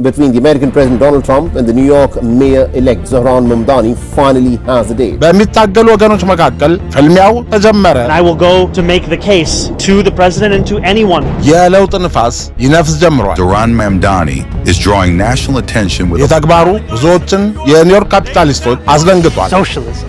between the American President Donald Trump and the New York Mayor-elect Zohran Mamdani finally has a date. በሚታገሉ ወገኖች መካከል ፍልሚያው ተጀመረ። I will go to make the case to the president and to anyone. የለውጥ ንፋስ ይነፍስ ጀምሯል። Zohran Mamdani is drawing national attention with የተግባሩ ብዙዎችን የኒውዮርክ ካፒታሊስቶች አስደንግጧል። Socialism.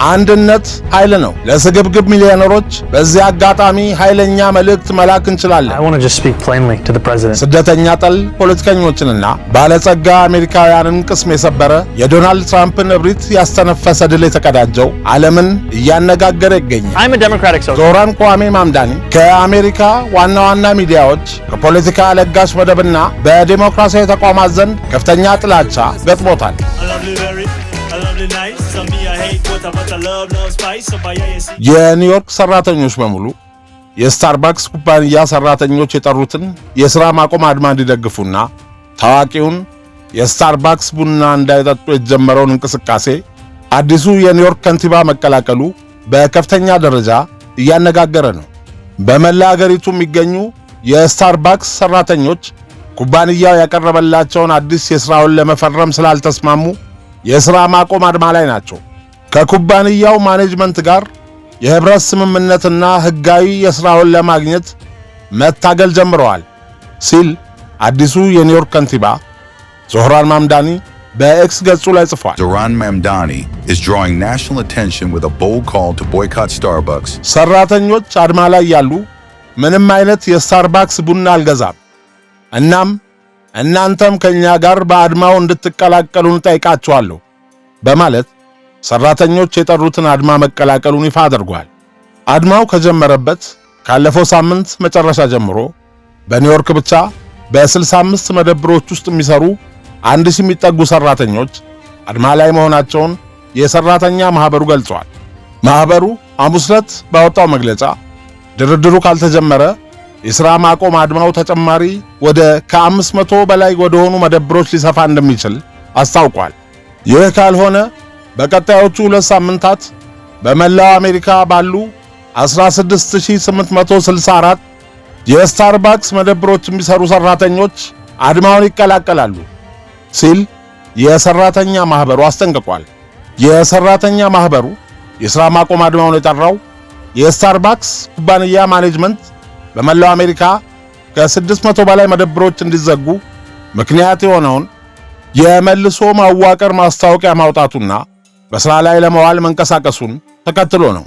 አንድነት ኃይል ነው። ለስግብግብ ሚሊዮነሮች በዚህ አጋጣሚ ኃይለኛ መልእክት መላክ እንችላለን። I want to just speak plainly to the president. ስደተኛ ጠል ፖለቲከኞችንና ባለጸጋ አሜሪካውያንን ቅስም የሰበረ የዶናልድ ትራምፕን እብሪት ያስተነፈሰ ድል የተቀዳጀው ዓለምን እያነጋገረ ይገኛል። I'm a democratic socialist. ዞህራን ኳሜ ማምዳኒ ከአሜሪካ ዋና ዋና ሚዲያዎች ከፖለቲካ ለጋሽ መደብና በዲሞክራሲያዊ ተቋማት ዘንድ ከፍተኛ ጥላቻ ገጥሞታል። የኒውዮርክ ሰራተኞች በሙሉ የስታርባክስ ኩባንያ ሰራተኞች የጠሩትን የሥራ ማቆም አድማ እንዲደግፉና ታዋቂውን የስታርባክስ ቡና እንዳይጠጡ የተጀመረውን እንቅስቃሴ አዲሱ የኒውዮርክ ከንቲባ መቀላቀሉ በከፍተኛ ደረጃ እያነጋገረ ነው። በመላ አገሪቱ የሚገኙ የስታርባክስ ሰራተኞች ኩባንያው ያቀረበላቸውን አዲስ የሥራ ውል ለመፈረም ስላልተስማሙ የሥራ ማቆም አድማ ላይ ናቸው። ከኩባንያው ማኔጅመንት ጋር የህብረት ስምምነትና ህጋዊ የሥራ ውል ለማግኘት መታገል ጀምረዋል ሲል አዲሱ የኒውዮርክ ከንቲባ ዞህራን ማምዳኒ በኤክስ ገጹ ላይ ጽፏል። Zohran Mamdani is drawing national attention with a bold call to boycott Starbucks. ሰራተኞች አድማ ላይ ያሉ ምንም አይነት የስታርባክስ ቡና አልገዛም፣ እናም እናንተም ከኛ ጋር በአድማው እንድትቀላቀሉ እንጠይቃችኋለሁ በማለት ሰራተኞች የጠሩትን አድማ መቀላቀሉን ይፋ አድርጓል። አድማው ከጀመረበት ካለፈው ሳምንት መጨረሻ ጀምሮ በኒውዮርክ ብቻ በ65 መደብሮች ውስጥ የሚሰሩ 1000 የሚጠጉ ሰራተኞች አድማ ላይ መሆናቸውን የሰራተኛ ማህበሩ ገልጿል። ማህበሩ ሐሙስ ዕለት ባወጣው መግለጫ ድርድሩ ካልተጀመረ የሥራ ማቆም አድማው ተጨማሪ ወደ ከ500 በላይ ወደሆኑ መደብሮች ሊሰፋ እንደሚችል አስታውቋል። ይህ ካልሆነ በቀጣዮቹ 2 ሳምንታት በመላው አሜሪካ ባሉ 16864 የስታርባክስ መደብሮች የሚሰሩ ሰራተኞች አድማውን ይቀላቀላሉ ሲል የሰራተኛ ማህበሩ አስጠንቅቋል። የሰራተኛ ማህበሩ የሥራ ማቆም አድማውን የጠራው የስታርባክስ ኩባንያ ማኔጅመንት በመላው አሜሪካ ከ600 በላይ መደብሮች እንዲዘጉ ምክንያት የሆነውን የመልሶ ማዋቀር ማስታወቂያ ማውጣቱና በሥራ ላይ ለመዋል መንቀሳቀሱን ተከትሎ ነው።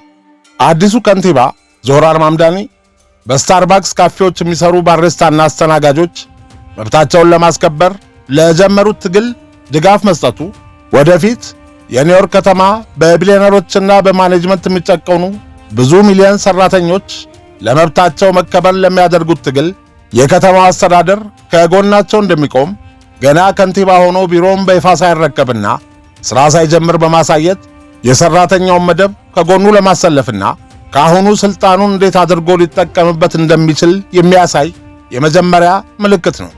አዲሱ ከንቲባ ዞህራን ማምዳኒ በስታርባክስ ካፌዎች የሚሰሩ ባሪስታና አስተናጋጆች መብታቸውን ለማስከበር ለጀመሩት ትግል ድጋፍ መስጠቱ ወደፊት የኒውዮርክ ከተማ በቢሊዮነሮችና በማኔጅመንት የሚጨቀኑ ብዙ ሚሊዮን ሰራተኞች ለመብታቸው መከበር ለሚያደርጉት ትግል የከተማው አስተዳደር ከጎናቸው እንደሚቆም ገና ከንቲባ ሆኖ ቢሮውን በይፋ ሳይረከብና ሥራ ሳይጀምር በማሳየት የሰራተኛውን መደብ ከጎኑ ለማሰለፍና ከአሁኑ ስልጣኑን እንዴት አድርጎ ሊጠቀምበት እንደሚችል የሚያሳይ የመጀመሪያ ምልክት ነው።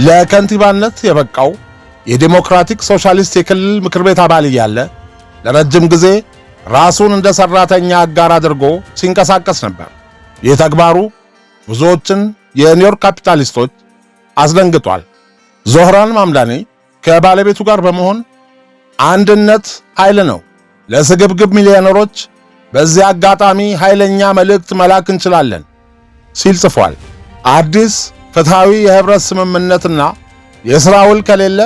ለከንቲባነት የበቃው የዲሞክራቲክ ሶሻሊስት የክልል ምክር ቤት አባል እያለ ለረጅም ጊዜ ራሱን እንደ ሰራተኛ አጋር አድርጎ ሲንቀሳቀስ ነበር። ይህ ተግባሩ ብዙዎችን የኒውዮርክ ካፒታሊስቶች አስደንግጧል። ዞህራን ማምዳኒ ከባለቤቱ ጋር በመሆን አንድነት ኃይል ነው፣ ለስግብግብ ሚሊዮነሮች በዚህ አጋጣሚ ኃይለኛ መልእክት መላክ እንችላለን ሲል ጽፏል። አዲስ ፍትሃዊ የህብረት ስምምነትና የሥራ ውል ከሌለ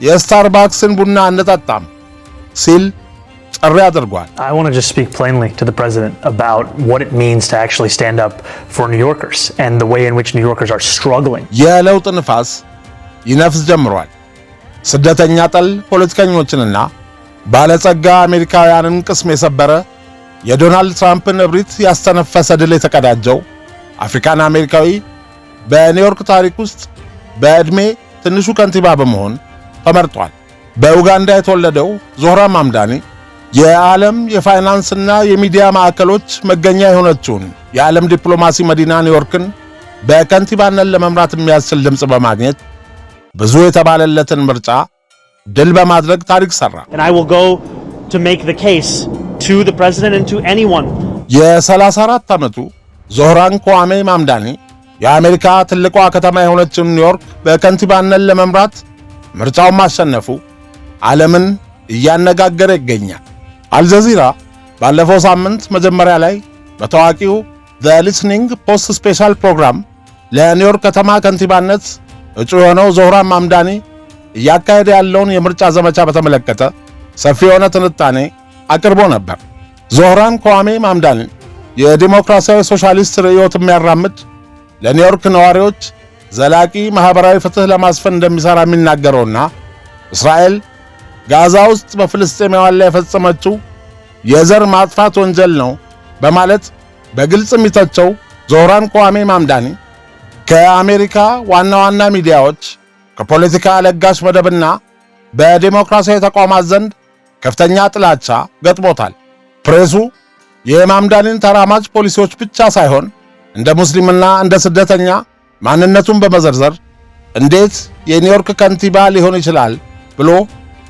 የስታርባክስን ቡና አንጠጣም ሲል ጥሪ አድርጓል። I want to just speak plainly to the president about what it means to actually stand up for New Yorkers and the way in which New Yorkers are struggling. የለውጥ ንፋስ ይነፍስ ጀምሯል። ስደተኛ ጠል ፖለቲከኞችንና ባለጸጋ አሜሪካውያንን ቅስም የሰበረ የዶናልድ ትራምፕን እብሪት ያስተነፈሰ ድል የተቀዳጀው አፍሪካን አሜሪካዊ በኒውዮርክ ታሪክ ውስጥ በዕድሜ ትንሹ ከንቲባ በመሆን ተመርጧል። በኡጋንዳ የተወለደው ዞህራን ማምዳኒ የዓለም የፋይናንስና የሚዲያ ማዕከሎች መገኛ የሆነችውን የዓለም ዲፕሎማሲ መዲና ኒውዮርክን በከንቲባነት ለመምራት የሚያስችል ድምፅ በማግኘት ብዙ የተባለለትን ምርጫ ድል በማድረግ ታሪክ ሰራ። And I will go to make the case to the president and to anyone. የ34 ዓመቱ ዞህራን kwame ማምዳኒ የአሜሪካ ትልቋ ከተማ የሆነችው ኒውዮርክ በከንቲባነት ለመምራት ምርጫውን ማሸነፉ ዓለምን እያነጋገረ ይገኛል። አልጀዚራ ባለፈው ሳምንት መጀመሪያ ላይ በታዋቂው The Listening Post ስፔሻል ፕሮግራም ለኒውዮርክ ከተማ ከንቲባነት እጩ የሆነው ዞህራን ማምዳኒ እያካሄደ ያለውን የምርጫ ዘመቻ በተመለከተ ሰፊ የሆነ ትንታኔ አቅርቦ ነበር። ዞህራን kwame ማምዳኒ የዲሞክራሲያዊ ሶሻሊስት ርዕዮት የሚያራምድ ለኒውዮርክ ነዋሪዎች ዘላቂ ማህበራዊ ፍትህ ለማስፈን እንደሚሰራ የሚናገረውና እስራኤል ጋዛ ውስጥ በፍልስጤማውያን ላይ የፈጸመችው የዘር ማጥፋት ወንጀል ነው በማለት በግልጽ የሚተቸው ዞህራን kwame ማምዳኒ ከአሜሪካ ዋና ዋና ሚዲያዎች ከፖለቲካ ለጋሽ መደብና በዲሞክራሲያዊ ተቋማት ዘንድ ከፍተኛ ጥላቻ ገጥሞታል። ፕሬሱ የማምዳኒን ተራማጅ ፖሊሲዎች ብቻ ሳይሆን እንደ ሙስሊምና እንደ ስደተኛ ማንነቱን በመዘርዘር እንዴት የኒውዮርክ ከንቲባ ሊሆን ይችላል ብሎ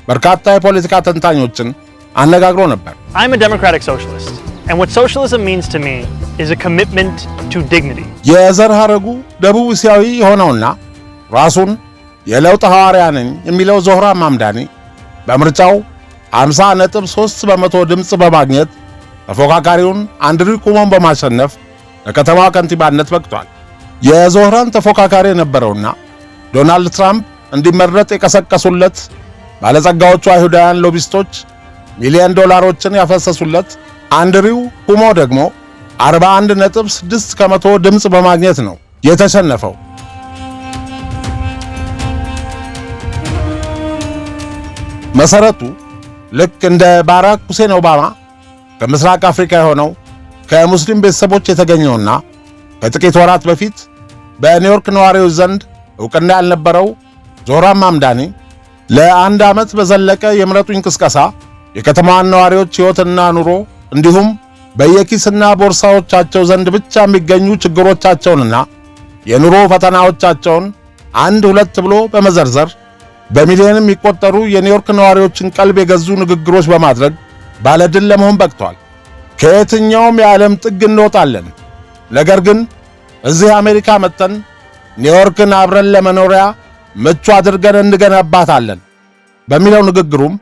በርካታ የፖለቲካ ተንታኞችን አነጋግሮ ነበር። I'm a democratic socialist and what socialism means to me is a commitment to dignity. የዘር ሐረጉ ደቡብ እስያዊ የሆነውና ራሱን የለውጥ ሐዋርያ ነኝ የሚለው ዞህራን ማምዳኒ በምርጫው 50.3 በመቶ ድምጽ በማግኘት ተፎካካሪውን አንድሪው ኩሞን በማሸነፍ ለከተማ ከንቲባነት በቅቷል። የዞህራን ተፎካካሪ የነበረውና ዶናልድ ትራምፕ እንዲመረጥ የቀሰቀሱለት ባለጸጋዎቹ አይሁዳውያን ሎቢስቶች ሚሊዮን ዶላሮችን ያፈሰሱለት አንድሪው ኩሞ ደግሞ 41.6 ከመቶ ድምጽ በማግኘት ነው የተሸነፈው። መሰረቱ ልክ እንደ ባራክ ሁሴን ኦባማ ከምስራቅ አፍሪካ የሆነው ከሙስሊም ቤተሰቦች የተገኘውና ከጥቂት ወራት በፊት በኒውዮርክ ነዋሪዎች ዘንድ ዕውቅና ያልነበረው ዞህራን ማምዳኒ ለአንድ ዓመት በዘለቀ የምረጡኝ ቅስቀሳ የከተማዋን ነዋሪዎች ሕይወትና ኑሮ እንዲሁም በየኪስና ቦርሳዎቻቸው ዘንድ ብቻ የሚገኙ ችግሮቻቸውንና የኑሮ ፈተናዎቻቸውን አንድ ሁለት ብሎ በመዘርዘር በሚሊዮን የሚቆጠሩ የኒውዮርክ ነዋሪዎችን ቀልብ የገዙ ንግግሮች በማድረግ ባለድል ለመሆን በቅቷል። ከየትኛውም የዓለም ጥግ እንወጣለን፣ ነገር ግን እዚህ አሜሪካ መጥተን ኒውዮርክን አብረን ለመኖሪያ ምቹ አድርገን እንገነባታለን በሚለው ንግግሩም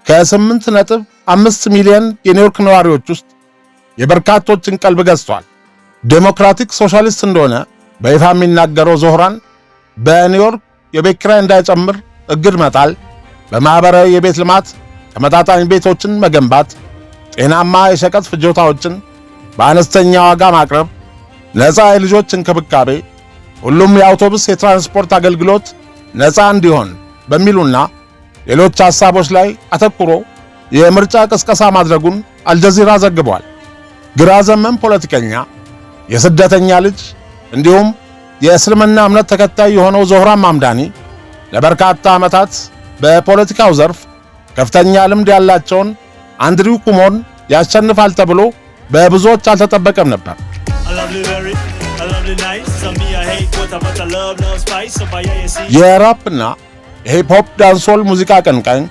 ከ8.5 ሚሊዮን የኒውዮርክ ነዋሪዎች ውስጥ የበርካቶችን ቀልብ ገዝቷል። ዴሞክራቲክ ሶሻሊስት እንደሆነ በይፋ የሚናገረው ዞህራን በኒውዮርክ የቤት ኪራይ እንዳይጨምር እግድ መጣል፣ በማህበራዊ የቤት ልማት ተመጣጣኝ ቤቶችን መገንባት፣ ጤናማ የሸቀጥ ፍጆታዎችን በአነስተኛ ዋጋ ማቅረብ፣ ነፃ የልጆች እንክብካቤ፣ ሁሉም የአውቶቡስ የትራንስፖርት አገልግሎት ነፃ እንዲሆን በሚሉና ሌሎች ሐሳቦች ላይ አተኩሮ የምርጫ ቅስቀሳ ማድረጉን አልጀዚራ ዘግቧል። ግራ ዘመም ፖለቲከኛ፣ የስደተኛ ልጅ እንዲሁም የእስልምና እምነት ተከታይ የሆነው ዞህራን ማምዳኒ ለበርካታ ዓመታት በፖለቲካው ዘርፍ ከፍተኛ ልምድ ያላቸውን አንድሪው ኩሞን ያሸንፋል ተብሎ በብዙዎች አልተጠበቀም ነበር። የራፕና የሂፕ ሆፕ ዳንሶል ሙዚቃ አቀንቃኝ፣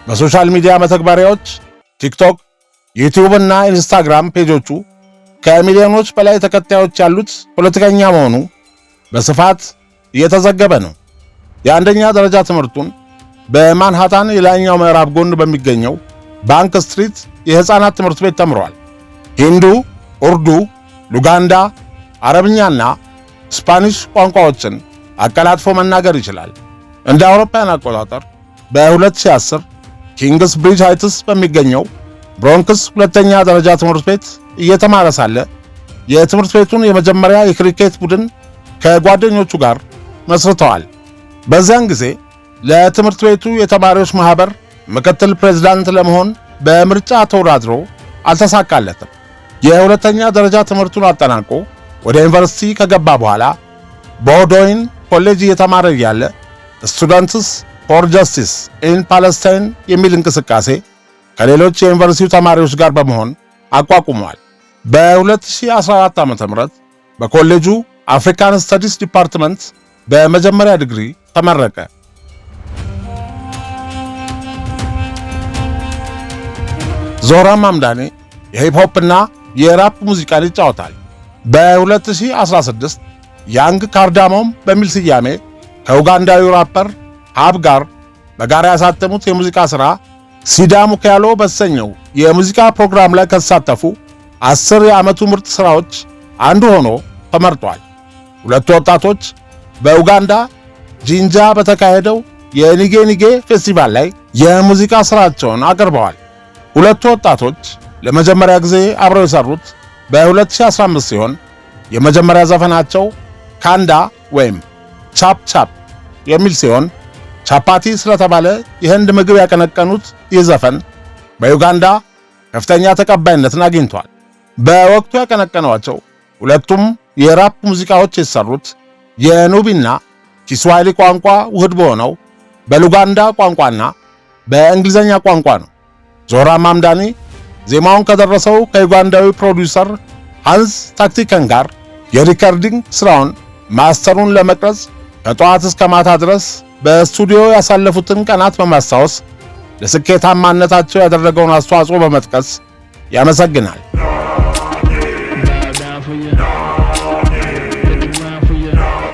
በሶሻል ሚዲያ መተግበሪያዎች ቲክቶክ፣ ዩቲዩብ እና ኢንስታግራም ፔጆቹ ከሚሊዮኖች በላይ ተከታዮች ያሉት ፖለቲከኛ መሆኑ በስፋት እየተዘገበ ነው። የአንደኛ ደረጃ ትምህርቱን በማንሃታን የላይኛው ምዕራብ ጎን በሚገኘው ባንክ ስትሪት የሕፃናት ትምህርት ቤት ተምሯል። ሂንዱ፣ ኡርዱ፣ ሉጋንዳ፣ አረብኛና ስፓኒሽ ቋንቋዎችን አቀላጥፎ መናገር ይችላል። እንደ አውሮፓውያን አቆጣጠር በ2010 ኪንግስ ብሪጅ ሃይትስ በሚገኘው ብሮንክስ ሁለተኛ ደረጃ ትምህርት ቤት እየተማረ ሳለ የትምህርት ቤቱን የመጀመሪያ የክሪኬት ቡድን ከጓደኞቹ ጋር መስርተዋል። በዚያን ጊዜ ለትምህርት ቤቱ የተማሪዎች ማህበር ምክትል ፕሬዝዳንት ለመሆን በምርጫ ተወዳድሮ አልተሳካለትም። የሁለተኛ ደረጃ ትምህርቱን አጠናቆ ወደ ዩኒቨርሲቲ ከገባ በኋላ በኦዶይን ኮሌጅ እየተማረ ያለ ስቱደንትስ ፎር ጀስቲስ ኢን ፓለስታይን የሚል እንቅስቃሴ ከሌሎች የዩኒቨርሲቲው ተማሪዎች ጋር በመሆን አቋቁሟል። በ2014 ዓ.ም በኮሌጁ አፍሪካን ስተዲስ ዲፓርትመንት በመጀመሪያ ዲግሪ ተመረቀ። ዞህራን ማምዳኒ የሂፕ ሆፕ እና የራፕ ሙዚቃን ይጫወታል። በ2016 ያንግ ካርዳሞም በሚል ስያሜ ከኡጋንዳዊው ራፐር ሃብ ጋር በጋራ ያሳተሙት የሙዚቃ ሥራ ሲዳሙ ካያሎ በተሰኘው የሙዚቃ ፕሮግራም ላይ ከተሳተፉ 10 የዓመቱ ምርጥ ሥራዎች አንዱ ሆኖ ተመርጧል። ሁለቱ ወጣቶች በኡጋንዳ ጂንጃ በተካሄደው የኒጌ ኒጌ ፌስቲቫል ላይ የሙዚቃ ሥራቸውን አቅርበዋል። ሁለቱ ወጣቶች ለመጀመሪያ ጊዜ አብረው የሰሩት በ2015 ሲሆን የመጀመሪያ ዘፈናቸው ካንዳ ወይም ቻፕ ቻፕ የሚል ሲሆን ቻፓቲ ስለተባለ የህንድ ምግብ ያቀነቀኑት ይህ ዘፈን በዩጋንዳ ከፍተኛ ተቀባይነትን አግኝቷል። በወቅቱ ያቀነቀኗቸው ሁለቱም የራፕ ሙዚቃዎች የተሰሩት የኑቢና ኪስዋሂሊ ቋንቋ ውህድ በሆነው በሉጋንዳ ቋንቋና በእንግሊዝኛ ቋንቋ ነው። ዞራ ማምዳኒ ዜማውን ከደረሰው ከዩጋንዳዊ ፕሮዲውሰር ሃንስ ታክቲከን ጋር የሪከርዲንግ ስራውን ማስተሩን ለመቅረጽ ከጠዋት እስከ ማታ ድረስ በስቱዲዮ ያሳለፉትን ቀናት በማስታወስ ለስኬታማነታቸው ያደረገውን አስተዋጽኦ በመጥቀስ ያመሰግናል።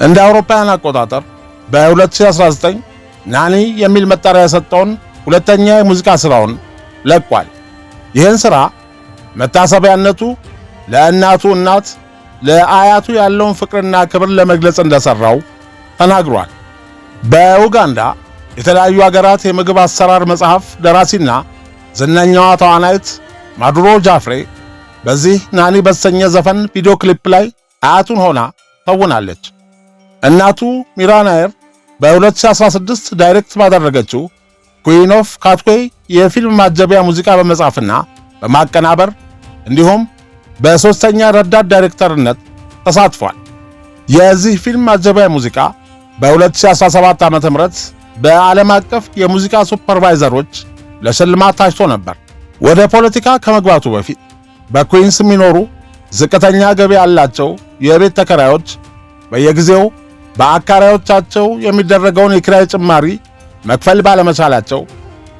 እንደ አውሮፓውያን አቆጣጠር በ2019 ናኒ የሚል መጠሪያ የሰጠውን ሁለተኛ የሙዚቃ ሥራውን ለቋል። ይህን ሥራ መታሰቢያነቱ ለእናቱ እናት ለአያቱ ያለውን ፍቅርና ክብር ለመግለጽ እንደሰራው ተናግሯል። በኡጋንዳ የተለያዩ ሀገራት የምግብ አሰራር መጽሐፍ ደራሲና ዝነኛዋ ተዋናይት ማዱሮ ጃፍሬ በዚህ ናኒ በተሰኘ ዘፈን ቪዲዮ ክሊፕ ላይ አያቱን ሆና ተውናለች። እናቱ ሚራናየር በ2016 ዳይሬክት ባደረገችው ኩዊን ኦፍ ካትዌይ የፊልም ማጀቢያ ሙዚቃ በመጻፍና በማቀናበር እንዲሁም በሶስተኛ ረዳት ዳይሬክተርነት ተሳትፏል። የዚህ ፊልም ማጀቢያ ሙዚቃ በ2017 ዓ.ም በዓለም አቀፍ የሙዚቃ ሱፐርቫይዘሮች ለሽልማት ታጭቶ ነበር። ወደ ፖለቲካ ከመግባቱ በፊት በኩዊንስ የሚኖሩ ዝቅተኛ ገቢ ያላቸው የቤት ተከራዮች በየጊዜው በአከራዮቻቸው የሚደረገውን የኪራይ ጭማሪ መክፈል ባለመቻላቸው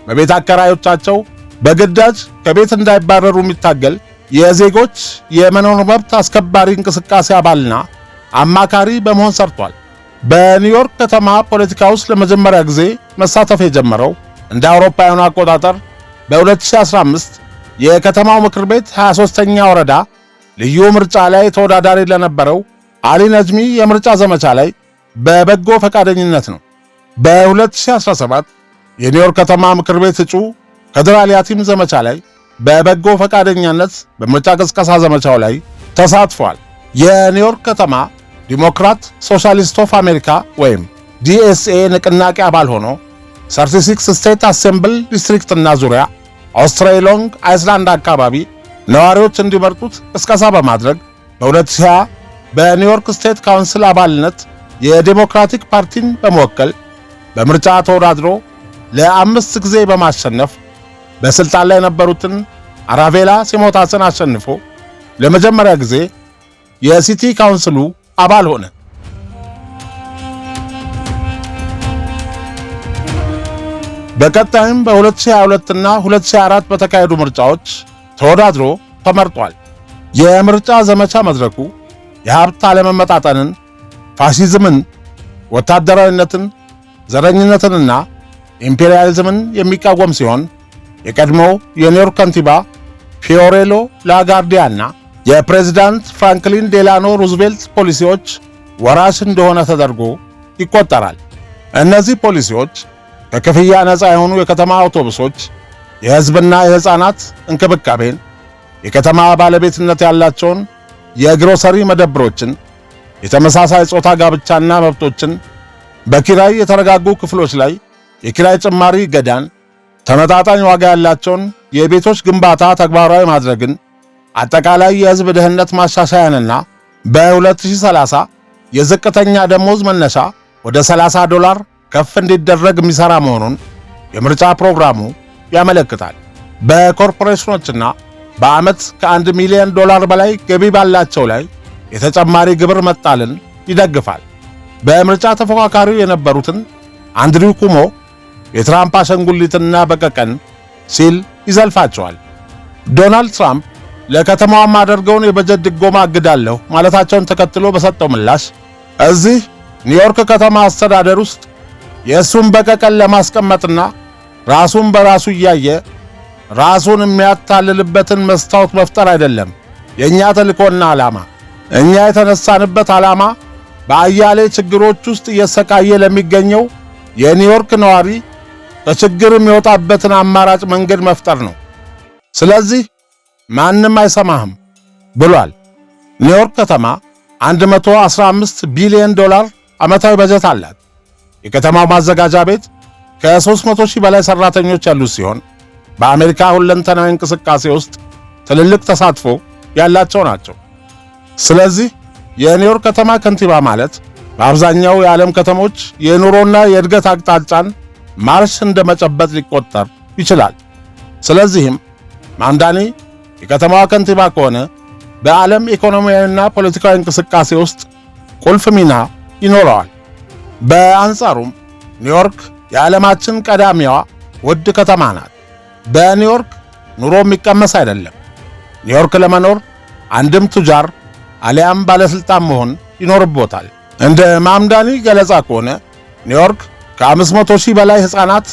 በቤት አከራዮቻቸው በግዳጅ ከቤት እንዳይባረሩ የሚታገል የዜጎች የመኖር መብት አስከባሪ እንቅስቃሴ አባልና አማካሪ በመሆን ሰርቷል። በኒውዮርክ ከተማ ፖለቲካ ውስጥ ለመጀመሪያ ጊዜ መሳተፍ የጀመረው እንደ አውሮፓውያኑ አቆጣጠር በ2015 የከተማው ምክር ቤት 23ኛ ወረዳ ልዩ ምርጫ ላይ ተወዳዳሪ ለነበረው አሊ ነጅሚ የምርጫ ዘመቻ ላይ በበጎ ፈቃደኝነት ነው። በ2017 የኒውዮርክ ከተማ ምክር ቤት እጩ ከድር አሊ ያቲም ዘመቻ ላይ በበጎ ፈቃደኛነት በምርጫ ቅስቀሳ ዘመቻው ላይ ተሳትፏል። የኒውዮርክ ከተማ ዲሞክራት ሶሻሊስት ኦፍ አሜሪካ ወይም ዲኤስኤ ንቅናቄ አባል ሆኖ 36 ስቴት አሴምብል ዲስትሪክትና ዙሪያ አውስትራሊያንግ አይስላንድ አካባቢ ነዋሪዎች እንዲመርጡት ቅስቀሳ በማድረግ በ2020 በኒውዮርክ ስቴት ካውንስል አባልነት የዴሞክራቲክ ፓርቲን በመወከል በምርጫ ተወዳድሮ ለ5 ጊዜ በማሸነፍ በስልጣን ላይ የነበሩትን አራቬላ ሲሞታስን አሸንፎ ለመጀመሪያ ጊዜ የሲቲ ካውንስሉ አባል ሆነ። በቀጣይም በ2022 እና 2024 በተካሄዱ ምርጫዎች ተወዳድሮ ተመርጧል። የምርጫ ዘመቻ መድረኩ የሀብት አለመመጣጠንን፣ ፋሺዝምን፣ ወታደራዊነትን፣ ዘረኝነትንና ኢምፔሪያሊዝምን የሚቃወም ሲሆን የቀድሞው የኒውዮርክ ከንቲባ ፊዮሬሎ ላጋርዲያና የፕሬዝዳንት ፍራንክሊን ዴላኖ ሩዝቬልት ፖሊሲዎች ወራሽ እንደሆነ ተደርጎ ይቆጠራል። እነዚህ ፖሊሲዎች ከክፍያ ነፃ የሆኑ የከተማ አውቶቡሶች፣ የሕዝብና የሕፃናት እንክብካቤን፣ የከተማ ባለቤትነት ያላቸውን የግሮሰሪ መደብሮችን፣ የተመሳሳይ ጾታ ጋብቻና መብቶችን፣ በኪራይ የተረጋጉ ክፍሎች ላይ የኪራይ ጭማሪ ገዳን፣ ተመጣጣኝ ዋጋ ያላቸውን የቤቶች ግንባታ ተግባራዊ ማድረግን፣ አጠቃላይ የሕዝብ ደህንነት ማሻሻያንና በ2030 የዝቅተኛ ደሞዝ መነሻ ወደ $30 ከፍ እንዲደረግ የሚሠራ መሆኑን የምርጫ ፕሮግራሙ ያመለክታል። በኮርፖሬሽኖችና በዓመት $1 ሚሊዮን በላይ ገቢ ባላቸው ላይ የተጨማሪ ግብር መጣልን ይደግፋል። በምርጫ ተፎካካሪው የነበሩትን አንድሪው ኩሞ የትራምፕ አሸንጉሊትና በቀቀን ሲል ይዘልፋቸዋል። ዶናልድ ትራምፕ ለከተማዋ ማደርገውን የበጀት ድጎማ አግዳለሁ ማለታቸውን ተከትሎ በሰጠው ምላሽ እዚህ ኒውዮርክ ከተማ አስተዳደር ውስጥ የእሱን በቀቀል ለማስቀመጥና ራሱን በራሱ እያየ ራሱን የሚያታልልበትን መስታወት መፍጠር አይደለም የእኛ ተልእኮና ዓላማ። እኛ የተነሳንበት ዓላማ በአያሌ ችግሮች ውስጥ እየሰቃየ ለሚገኘው የኒውዮርክ ነዋሪ ከችግር የሚወጣበትን አማራጭ መንገድ መፍጠር ነው። ስለዚህ ማንም አይሰማህም ብሏል። ኒውዮርክ ከተማ 115 ቢሊዮን ዶላር ዓመታዊ በጀት አላት። የከተማው ማዘጋጃ ቤት ከ300 ሺህ በላይ ሰራተኞች ያሉት ሲሆን በአሜሪካ ሁለንተናዊ እንቅስቃሴ ውስጥ ትልልቅ ተሳትፎ ያላቸው ናቸው። ስለዚህ የኒውዮርክ ከተማ ከንቲባ ማለት በአብዛኛው የዓለም ከተሞች የኑሮና የእድገት አቅጣጫን ማርሽ እንደመጨበጥ ሊቆጠር ይችላል። ስለዚህም ማምዳኒ የከተማዋ ከንቲባ ከሆነ በዓለም ኢኮኖሚያዊና ፖለቲካዊ እንቅስቃሴ ውስጥ ቁልፍ ሚና ይኖረዋል። በአንጻሩም ኒውዮርክ የዓለማችን ቀዳሚዋ ውድ ከተማ ናት። በኒውዮርክ ኑሮ የሚቀመስ አይደለም። ኒውዮርክ ለመኖር አንድም ቱጃር አሊያም ባለስልጣን መሆን ይኖርቦታል። እንደ ማምዳኒ ገለጻ ከሆነ ኒውዮርክ ከ500 ሺህ በላይ ሕፃናት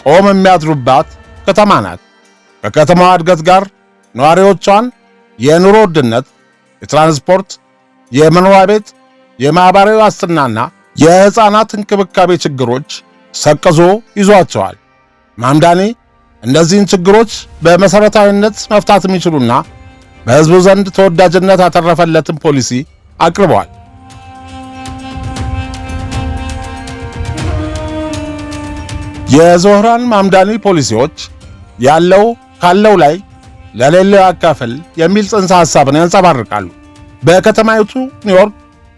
ጦም የሚያድሩባት ከተማ ናት። ከከተማዋ እድገት ጋር ነዋሪዎቿን የኑሮ ውድነት፣ የትራንስፖርት፣ የመኖሪያ ቤት፣ የማህበራዊ ዋስትናና የሕፃናት እንክብካቤ ችግሮች ሰቅዞ ይዟቸዋል። ማምዳኒ እነዚህን ችግሮች በመሰረታዊነት መፍታት የሚችሉና በሕዝቡ ዘንድ ተወዳጅነት ያተረፈለትን ፖሊሲ አቅርበዋል። የዞህራን ማምዳኒ ፖሊሲዎች ያለው ካለው ላይ ለሌለው ያካፍል የሚል ጽንሰ ሐሳብን ያንጸባርቃሉ። በከተማይቱ ኒውዮርክ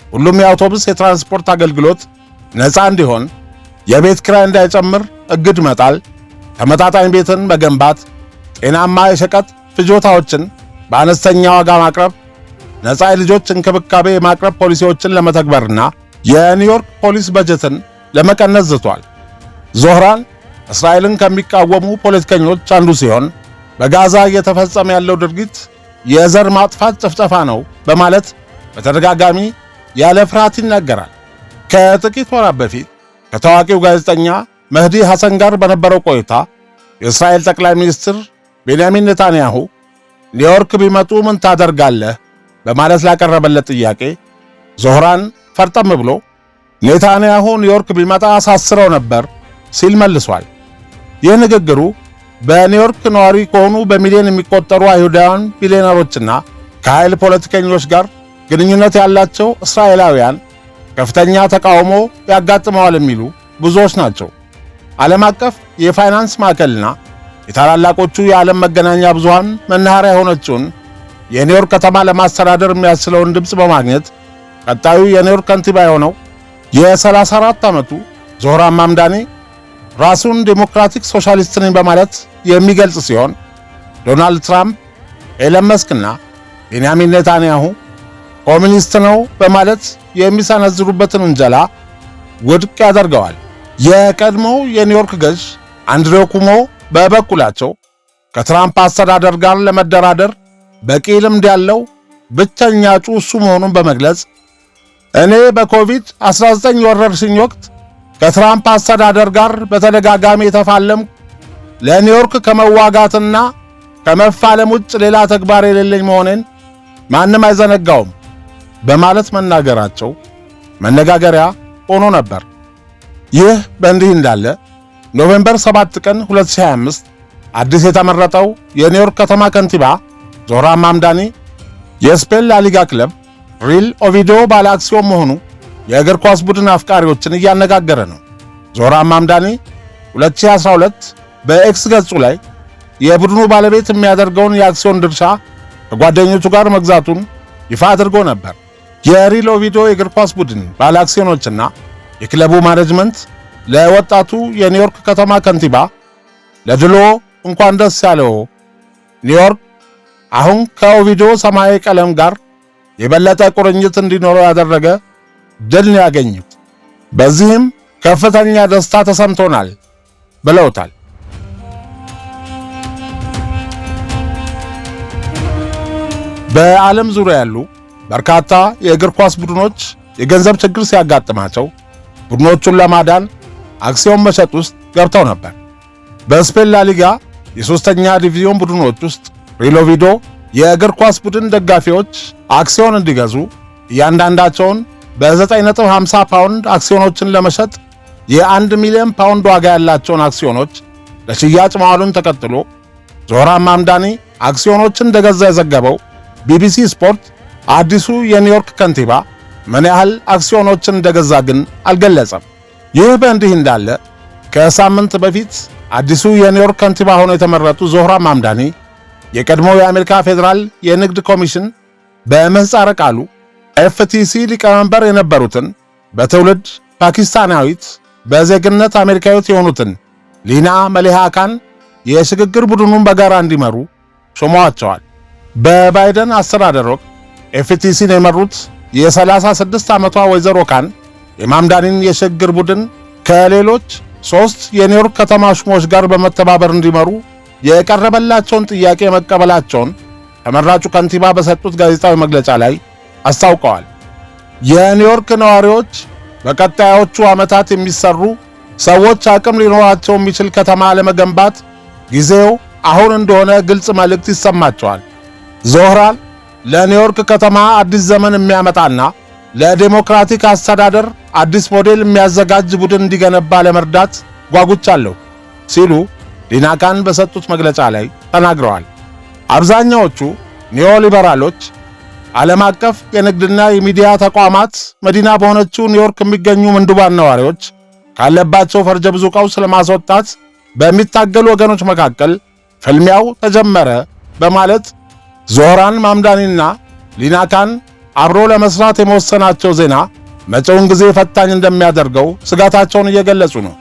ሁሉም የአውቶቡስ የትራንስፖርት አገልግሎት ነፃ እንዲሆን፣ የቤት ኪራይ እንዳይጨምር እግድ መጣል፣ ተመጣጣኝ ቤትን መገንባት፣ ጤናማ የሸቀጥ ፍጆታዎችን በአነስተኛ ዋጋ ማቅረብ፣ ነፃ የልጆች እንክብካቤ የማቅረብ ፖሊሲዎችን ለመተግበርና የኒውዮርክ ፖሊስ በጀትን ለመቀነስ ዝቷል። ዞህራን እስራኤልን ከሚቃወሙ ፖለቲከኞች አንዱ ሲሆን በጋዛ እየተፈጸመ ያለው ድርጊት የዘር ማጥፋት ጭፍጨፋ ነው በማለት በተደጋጋሚ ያለ ፍርሃት ይናገራል። ከጥቂት ወራት በፊት ከታዋቂው ጋዜጠኛ መህዲ ሐሰን ጋር በነበረው ቆይታ የእስራኤል ጠቅላይ ሚኒስትር ቤንያሚን ኔታንያሁ ኒውዮርክ ቢመጡ ምን ታደርጋለህ በማለት ላቀረበለት ጥያቄ ዞህራን ፈርጠም ብሎ ኔታንያሁ ኒውዮርክ ቢመጣ አሳስረው ነበር ሲል መልሷል። ይህ ንግግሩ በኒውዮርክ ነዋሪ ከሆኑ በሚሊዮን የሚቆጠሩ አይሁዳውያን ቢሊዮነሮችና ከኃይል ፖለቲከኞች ጋር ግንኙነት ያላቸው እስራኤላውያን ከፍተኛ ተቃውሞ ያጋጥመዋል የሚሉ ብዙዎች ናቸው። ዓለም አቀፍ የፋይናንስ ማዕከልና የታላላቆቹ የዓለም መገናኛ ብዙሃን መናኸሪያ የሆነችውን የኒውዮርክ ከተማ ለማስተዳደር የሚያስችለውን ድምፅ በማግኘት ቀጣዩ የኒውዮርክ ከንቲባ የሆነው የ34 ዓመቱ ዞህራን ማምዳኒ ራሱን ዴሞክራቲክ ሶሻሊስት ነኝ በማለት የሚገልጽ ሲሆን ዶናልድ ትራምፕ፣ ኤለን መስክና ቤንያሚን ኔታንያሁ ኮሚኒስት ነው በማለት የሚሰነዝሩበትን ውንጀላ ውድቅ ያደርገዋል። የቀድሞው የኒውዮርክ ገዥ አንድሬው ኩሞ በበኩላቸው ከትራምፕ አስተዳደር ጋር ለመደራደር በቂ ልምድ ያለው ብቸኛ እጩ እሱ መሆኑን በመግለጽ እኔ በኮቪድ-19 ወረርሽኝ ወቅት ከትራምፕ አስተዳደር ጋር በተደጋጋሚ የተፋለምኩ ለኒውዮርክ ከመዋጋትና ከመፋለም ውጭ ሌላ ተግባር የሌለኝ መሆኔን ማንም አይዘነጋውም በማለት መናገራቸው መነጋገሪያ ሆኖ ነበር። ይህ በእንዲህ እንዳለ ኖቬምበር 7 ቀን 2025 አዲስ የተመረጠው የኒውዮርክ ከተማ ከንቲባ ዞህራን ማምዳኒ የስፔን ላሊጋ ክለብ ሪል ኦቪዲዮ ባለ አክሲዮን መሆኑ የእግር ኳስ ቡድን አፍቃሪዎችን እያነጋገረ ነው። ዞህራን ማምዳኒ 2012 በኤክስ ገጹ ላይ የቡድኑ ባለቤት የሚያደርገውን የአክሲዮን ድርሻ ከጓደኞቹ ጋር መግዛቱን ይፋ አድርጎ ነበር። የሪል ኦቪዲዮ የእግር ኳስ ቡድን ባለ አክሲዮኖችና የክለቡ ማኔጅመንት ለወጣቱ የኒውዮርክ ከተማ ከንቲባ ለድሎ እንኳን ደስ ያለው፣ ኒውዮርክ አሁን ከኦቪዲዮ ሰማያዊ ቀለም ጋር የበለጠ ቁርኝት እንዲኖረው ያደረገ ድል ነው ያገኙት፣ በዚህም ከፍተኛ ደስታ ተሰምቶናል ብለውታል። በዓለም ዙሪያ ያሉ በርካታ የእግር ኳስ ቡድኖች የገንዘብ ችግር ሲያጋጥማቸው ቡድኖቹን ለማዳን አክሲዮን መሸጥ ውስጥ ገብተው ነበር። በስፔን ላሊጋ የሶስተኛ ዲቪዚዮን ቡድኖች ውስጥ ሪል ኦቪዶ የእግር ኳስ ቡድን ደጋፊዎች አክሲዮን እንዲገዙ እያንዳንዳቸውን በ9.50 ፓውንድ አክሲዮኖችን ለመሸጥ የ1 ሚሊዮን ፓውንድ ዋጋ ያላቸውን አክሲዮኖች ለሽያጭ ማዋሉን ተከትሎ ዞህራን ማምዳኒ አክሲዮኖችን እንደገዛ የዘገበው ቢቢሲ ስፖርት አዲሱ የኒውዮርክ ከንቲባ ምን ያህል አክሲዮኖችን እንደገዛ ግን አልገለጸም። ይህ በእንዲህ እንዳለ ከሳምንት በፊት አዲሱ የኒውዮርክ ከንቲባ ሆነው የተመረጡ ዞህራን ማምዳኒ የቀድሞው የአሜሪካ ፌዴራል የንግድ ኮሚሽን በምህጻረ ቃሉ ኤፍቲሲ ሊቀመንበር የነበሩትን በትውልድ ፓኪስታናዊት በዜግነት አሜሪካዊት የሆኑትን ሊና መሊሃካን የሽግግር ቡድኑን በጋራ እንዲመሩ ሾመዋቸዋል። በባይደን አስተዳደር ወቅት ኤፍቲሲን የመሩት የ36 ዓመቷ ወይዘሮ ካን የማምዳኒን የሽግግር ቡድን ከሌሎች 3 የኒውዮርክ ከተማ ሹሞች ጋር በመተባበር እንዲመሩ የቀረበላቸውን ጥያቄ መቀበላቸውን ተመራጩ ከንቲባ በሰጡት ጋዜጣዊ መግለጫ ላይ አስታውቀዋል። የኒውዮርክ ነዋሪዎች በቀጣዮቹ ዓመታት የሚሰሩ ሰዎች አቅም ሊኖራቸው የሚችል ከተማ ለመገንባት ጊዜው አሁን እንደሆነ ግልጽ መልእክት ይሰማቸዋል። ዞህራን ለኒውዮርክ ከተማ አዲስ ዘመን የሚያመጣና ለዲሞክራቲክ አስተዳደር አዲስ ሞዴል የሚያዘጋጅ ቡድን እንዲገነባ ለመርዳት ጓጉቻለሁ ሲሉ ሊናካን በሰጡት መግለጫ ላይ ተናግረዋል። አብዛኛዎቹ ኒዮሊበራሎች ዓለም አቀፍ የንግድና የሚዲያ ተቋማት መዲና በሆነችው ኒውዮርክ የሚገኙ ምንዱባን ነዋሪዎች ካለባቸው ፈርጀ ብዙ ቀውስ ለማስወጣት በሚታገሉ ወገኖች መካከል ፍልሚያው ተጀመረ በማለት ዞህራን ማምዳኒና ሊናካን አብሮ ለመስራት የመወሰናቸው ዜና መጪውን ጊዜ ፈታኝ እንደሚያደርገው ስጋታቸውን እየገለጹ ነው።